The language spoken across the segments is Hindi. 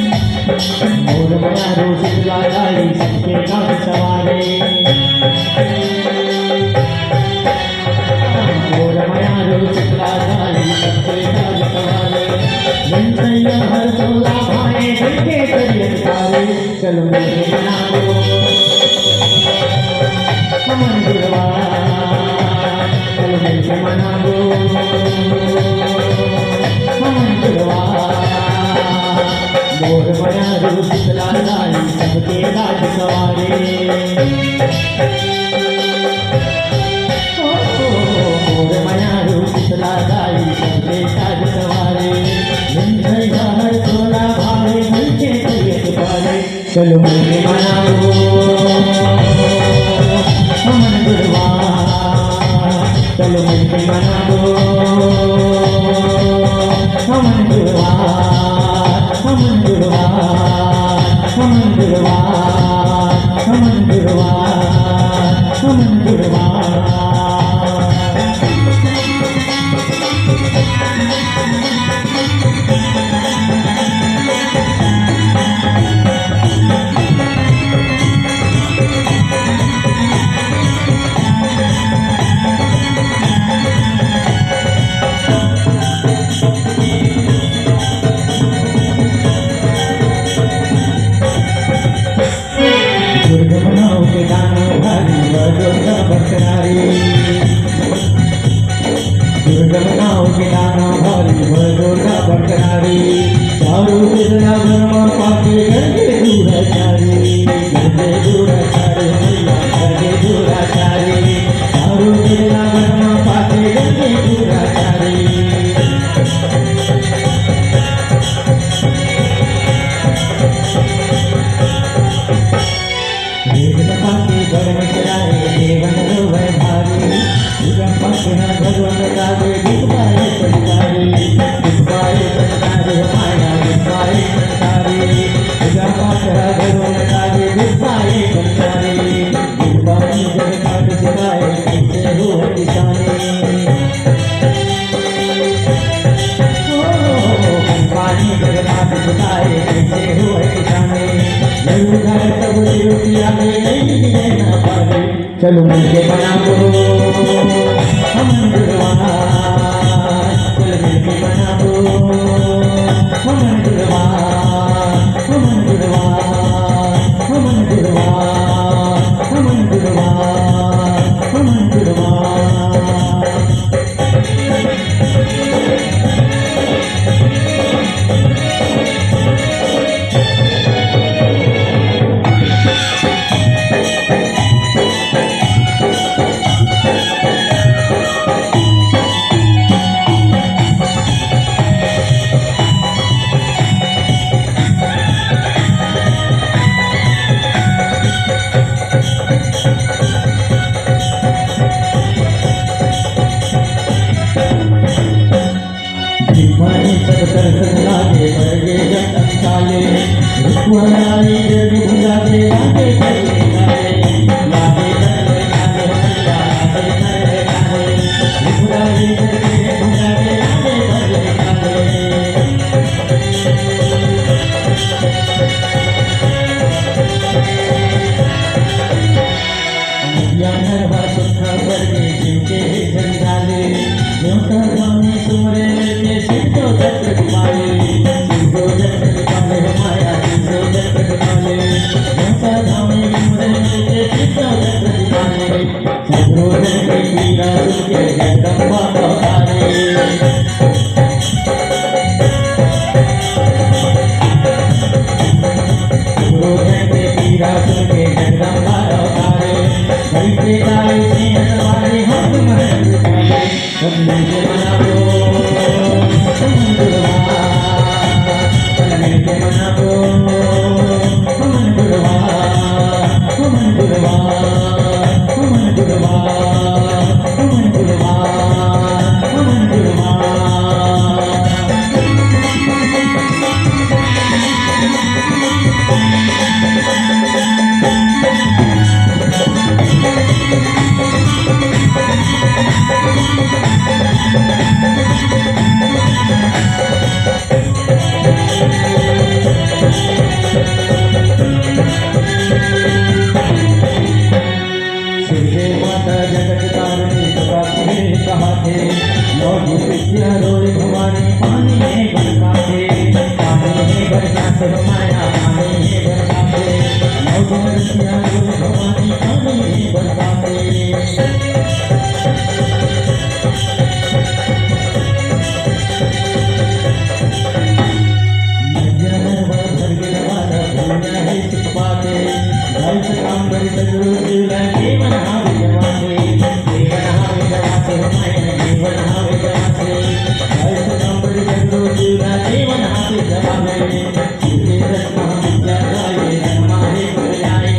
मोर माया रोज लाली सबके काम सवारे मोर माया रोज लाली सबके काम सवारे घंटैया हर सोला भाए घंटे करिए सारे चलो मेरे मनाओ हमन गुरवा चलो मेरे मनाओ हमन गुरवा मोर माया रूप लाली सबके राज सवारे मोर माया रूप लाली सबके राज सवारे घंटैया हर सोला भावे घंटे करिए पारे चलो मेरे मनाओ हमन गुरवा चलो मेरे मनाओ हमन गुरवा हमन गुरवा हमन गुरवा हमन गुरवा हमन गुरवा दुर्गमनाओं के गानों भारी दुर्गा बरकरारी दुर्गमनाओं के गानों भारी दुर्गा बरकरारी चारों तेरा धर्म पाके करके दूराचारी करके दूराचारी करके दूराचारी चारों तेरा धर्म पाके करके दूराचारी धर्म चराए देवन रोवे भारी दुर्गा पक्षना भगवान गावे दुखपाए संसारी दुखपाए संसारी माया दुखपाए संसारी दुर्गा पक्षना भगवान गावे दुखपाए संसारी दुखपाए जगत सिखाए कैसे हो किसानी पानी जगत सिखाए कैसे हो किसानी चलो मिलके बनाओ हमन गुरवा चलो मिलके बनाओ हमन गुरवा हमन गुरवा हमन गुरवा हमन गुरवा हमन गुरवा ये रत्ना विद्या गाए हमारे बजाए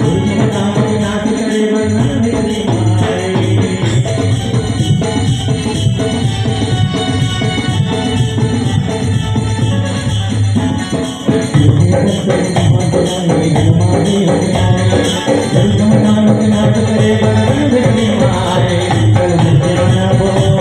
गुरु नाम नाथ करे वर्णन हरि माए ये रत्ना महाबलाए हमारे बजाए गुरु नाम नाथ करे वर्णन हरि माए कल मुझे बनाओ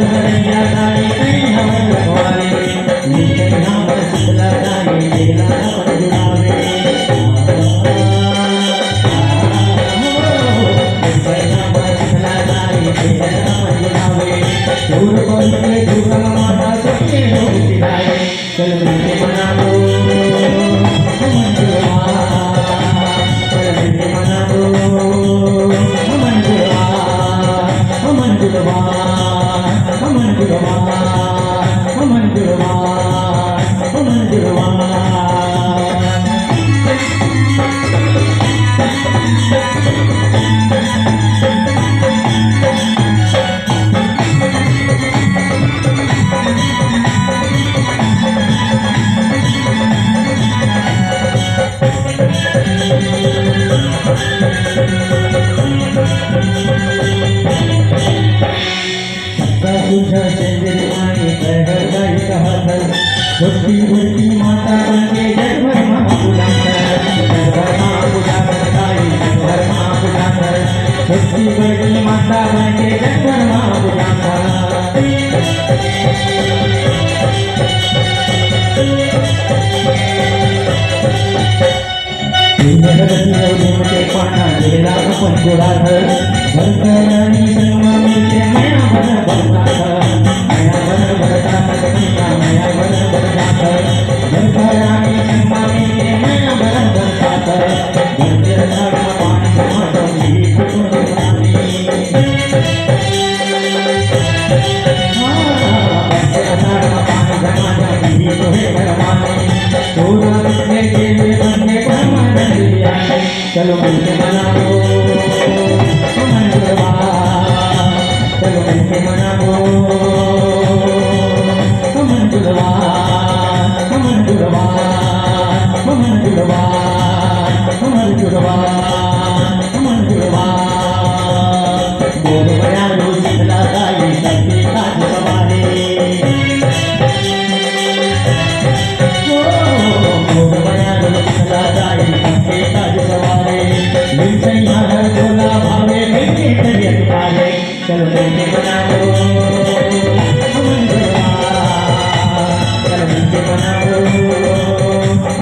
Hare दूर कोई के दुर्गम माता सबके लोग सिधाए चल मिलके मनाओ अमन गुरुवार चल मिलके मनाओ अमन गुरुवार अमन गुरुवार अमन गुरुवार अमन गुरुवार अमन गुरुवार छोटी छोटी माता बनके जग भर माँ पूजा कर जग भर माँ पूजा कर गाई जग भर माँ पूजा कर छोटी बड़ी माता बनके जग भर माँ पूजा कर के पाना लेला अपन गोड़ा धर भरकरानी संगमा मिलके माया बन बनता कर माया बन बनता कर माया बन बनता कर भरकरानी संगमा मिलके माया बन बनता कर भरकर सारा पानी माता की कुटुंब रानी भरकर सारा पानी जमाना की तो है भरमाने तोरा के लिए बनने परमानंद दिया चलो मिलके मनाओ अमन गुरुवार चलो मिलके मनाओ अमन गुरुवार अमन गुरुवार अमन गुरुवार अमन गुरुवार अमन गुरुवार बोल बया लो शीतला गाई सबके काज सवारे बोल बया लो शीतला गाई सबके काज सवारे मिलसैया हर बोला भावे मिलके तबियत पाले चल मिलके मनाओ अमन गुरुवार चल मिलके मनाओ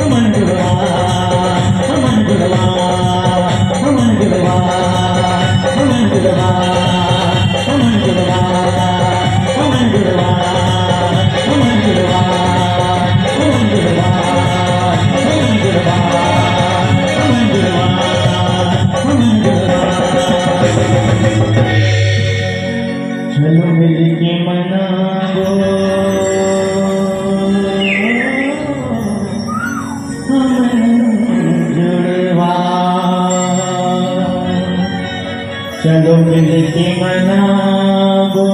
अमन गुरुवार अमन गुरुवार अमन गुरुवार अमन गुरुवार अमन गुरुवार अमन गुरुवार अमन गुरुवार अमन गुरुवार अमन गुरुवार अमन गुरुवार अमन गुरुवार चलो मिलके मनाओ अमन गुरुवार चलो मिलके मनाओ